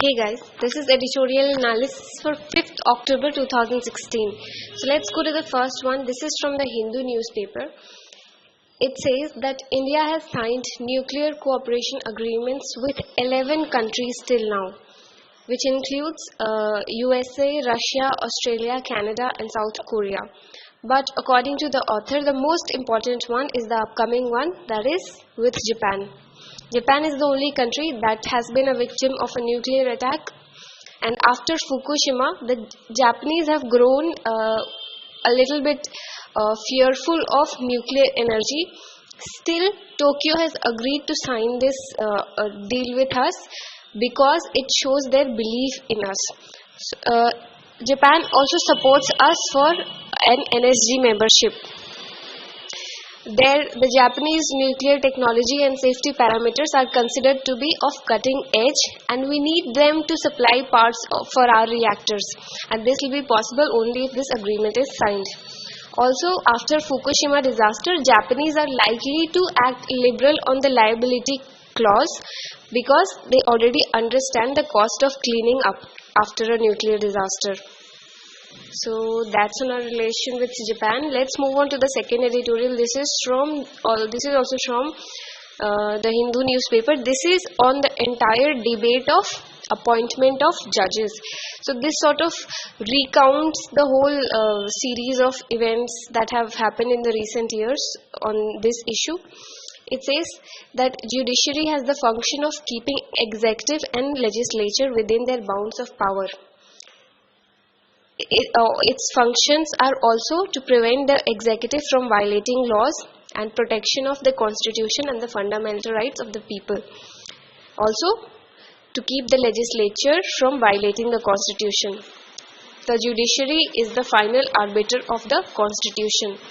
Hey guys, this is editorial analysis for 5th October 2016. So let's go to the first one. This is from the Hindu newspaper. It says that India has signed nuclear cooperation agreements with 11 countries till now, which includes USA, Russia, Australia, Canada and South Korea. But according to the author, the most important one is the upcoming one, that is with Japan. Japan is the only country that has been a victim of a nuclear attack, and after Fukushima, the Japanese have grown a little bit fearful of nuclear energy. Still, Tokyo has agreed to sign this deal with us because it shows their belief in us. Japan also supports us for an NSG membership. The Japanese nuclear technology and safety parameters are considered to be of cutting edge, and we need them to supply parts for our reactors, and this will be possible only if this agreement is signed. Also, after Fukushima disaster, Japanese are likely to act liberal on the liability clause because they already understand the cost of cleaning up after a nuclear disaster. So that's on our relation with Japan. Let's move on to the second editorial. This is also from the Hindu newspaper. This is on the entire debate of appointment of judges. So this sort of recounts the whole series of events that have happened in the recent years on this issue. It says that judiciary has the function of keeping executive and legislature within their bounds of power. Its functions are also to prevent the executive from violating laws and protection of the constitution and the fundamental rights of the people. Also, to keep the legislature from violating the constitution. The judiciary is the final arbiter of the constitution.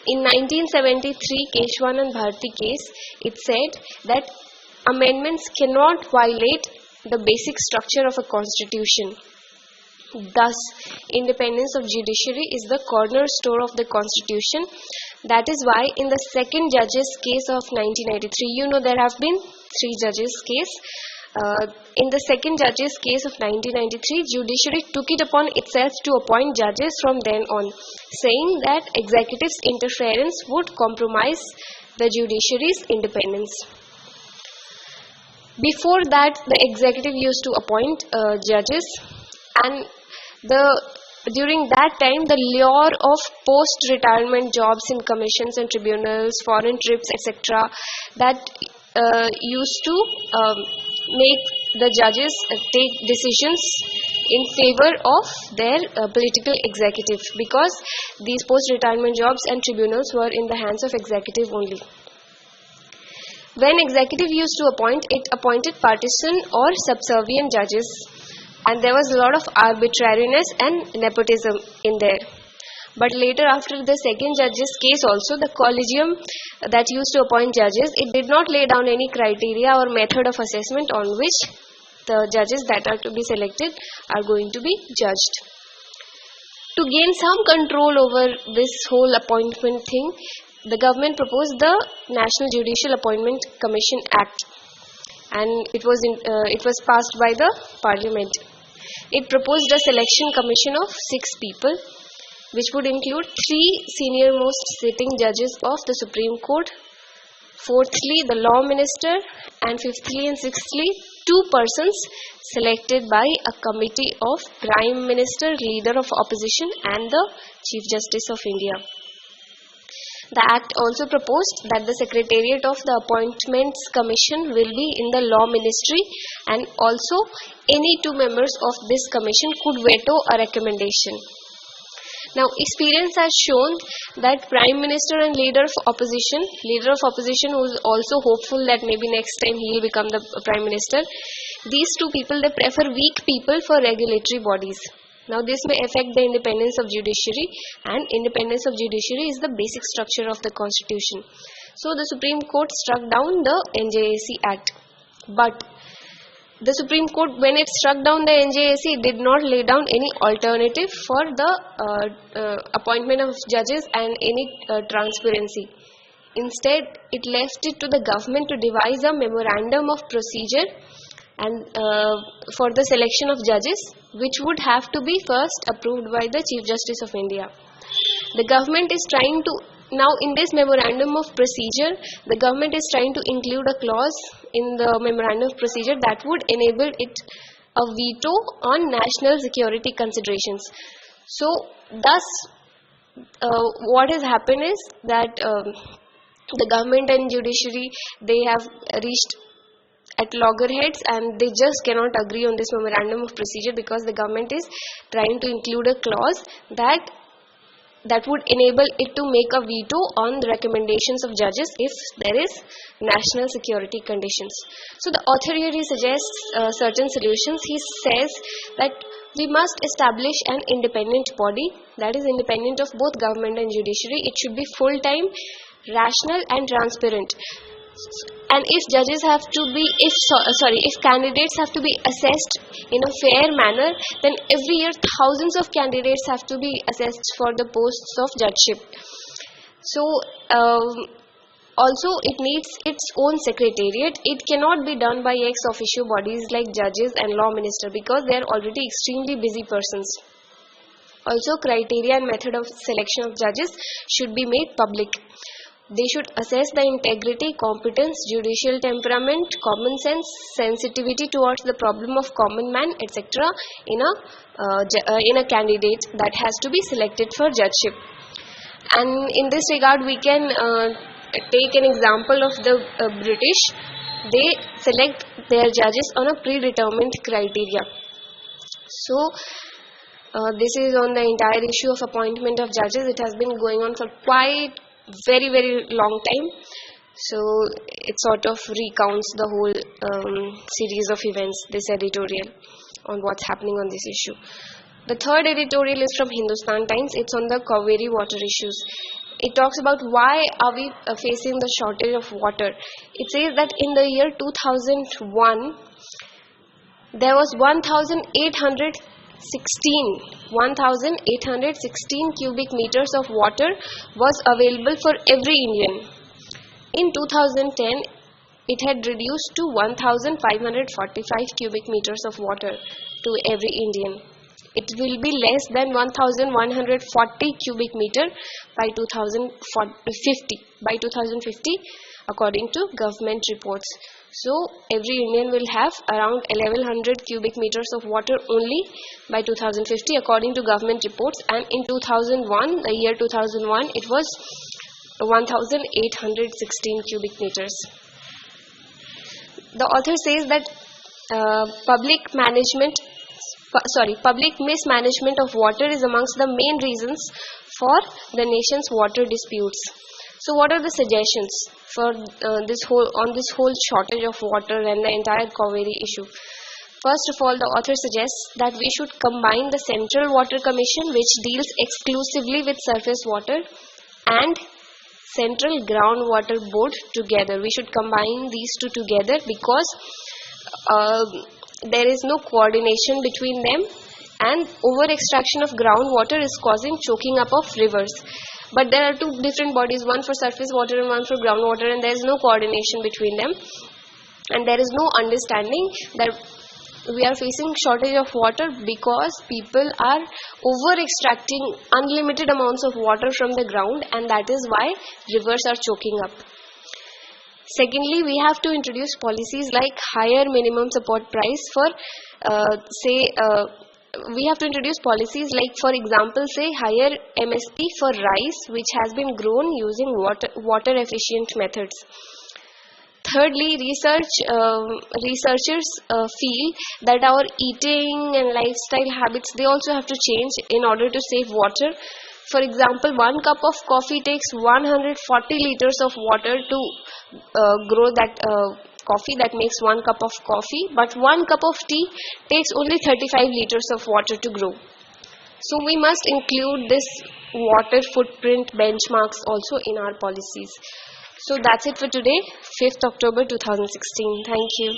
In 1973 Keshwan and Bharti case, it said that amendments cannot violate the basic structure of a constitution. Thus, independence of judiciary is the cornerstone of the constitution. That is why in the second judge's case of 1993, there have been 3 judges' case. In the second judge's case of 1993, judiciary took it upon itself to appoint judges from then on, saying that executive's interference would compromise the judiciary's independence. Before that, the executive used to appoint judges, and during that time, the lure of post-retirement jobs in commissions and tribunals, foreign trips, etc., that used to make the judges take decisions in favor of their political executive, because these post-retirement jobs and tribunals were in the hands of executive only. When executive used to appoint, it appointed partisan or subservient judges, and there was a lot of arbitrariness and nepotism in there. But later, after the second judge's case also, the collegium that used to appoint judges, it did not lay down any criteria or method of assessment on which the judges that are to be selected are going to be judged. To gain some control over this whole appointment thing, the government proposed the National Judicial Appointment Commission Act, and it was passed by the Parliament. It proposed a selection commission of 6 people, which would include 3 senior-most sitting judges of the Supreme Court, 4thly the law minister, and 5thly and 6thly 2 persons selected by a committee of Prime Minister, Leader of Opposition and the Chief Justice of India. The Act also proposed that the Secretariat of the Appointments Commission will be in the Law Ministry, and also any 2 members of this commission could veto a recommendation. Now, experience has shown that Prime Minister and Leader of Opposition who is also hopeful that maybe next time he will become the Prime Minister, these 2 people, they prefer weak people for regulatory bodies. Now, this may affect the independence of judiciary, and independence of judiciary is the basic structure of the constitution. So, the Supreme Court struck down the NJAC Act. But the Supreme Court, when it struck down the NJAC, it did not lay down any alternative for the appointment of judges and any transparency. Instead, it left it to the government to devise a memorandum of procedure and for the selection of judges, which would have to be first approved by the Chief Justice of India. The government is trying to, now in this memorandum of procedure, the government is trying to include a clause in the memorandum of procedure that would enable it a veto on national security considerations. So thus what has happened is that the government and judiciary, they have reached at loggerheads and they just cannot agree on this memorandum of procedure, because the government is trying to include a clause that would enable it to make a veto on the recommendations of judges if there is national security conditions. So the author here, he suggests certain solutions. He says that we must establish an independent body that is independent of both government and judiciary. It should be full-time, rational and transparent. And if judges have to be, if candidates have to be assessed in a fair manner, then every year thousands of candidates have to be assessed for the posts of judgeship. So also it needs its own secretariat. It cannot be done by ex officio bodies like judges and law minister, because they are already extremely busy persons. Also, criteria and method of selection of judges should be made public. They should assess the integrity, competence, judicial temperament, common sense, sensitivity towards the problem of common man, etc. in a candidate that has to be selected for judgeship. And in this regard, we can take an example of the British. They select their judges on a predetermined criteria. So this is on the entire issue of appointment of judges. It has been going on for quite very long time, so it sort of recounts the whole series of events, this editorial on what's happening on this issue. The third editorial is from Hindustan Times. It's on the cauvery water issues. It talks about why are we facing the shortage of water. It says that in the year 2001 there was 1,816 cubic meters of water was available for every Indian. In 2010, it had reduced to 1,545 cubic meters of water to every Indian. It will be less than 1,140 cubic meter by 2050, according to government reports. So every Indian will have around 1,100 cubic meters of water only by 2050, according to government reports. And in 2001, the year 2001, it was 1,816 cubic meters. The author says that public mismanagement of water is amongst the main reasons for the nation's water disputes. So what are the suggestions for this whole shortage of water and the entire cauvery issue? First of all, the author suggests that we should combine the Central Water Commission, which deals exclusively with surface water, and Central Groundwater Board together. We should combine these two together, because there is no coordination between them, and over extraction of groundwater is causing choking up of rivers. But there are two different bodies, one for surface water and one for groundwater, and there is no coordination between them, and there is no understanding that we are facing shortage of water because people are over extracting unlimited amounts of water from the ground, and that is why rivers are choking up. Secondly, we have to introduce policies like higher minimum support price for we have to introduce policies like, for example, say higher MSP for rice which has been grown using water efficient methods. Thirdly, researchers feel that our eating and lifestyle habits, they also have to change in order to save water. For example, 1 cup of coffee takes 140 liters of water to grow that coffee. That makes 1 cup of coffee, but 1 cup of tea takes only 35 liters of water to grow. So we must include this water footprint benchmarks also in our policies. So that's it for today, 5th October 2016. Thank you.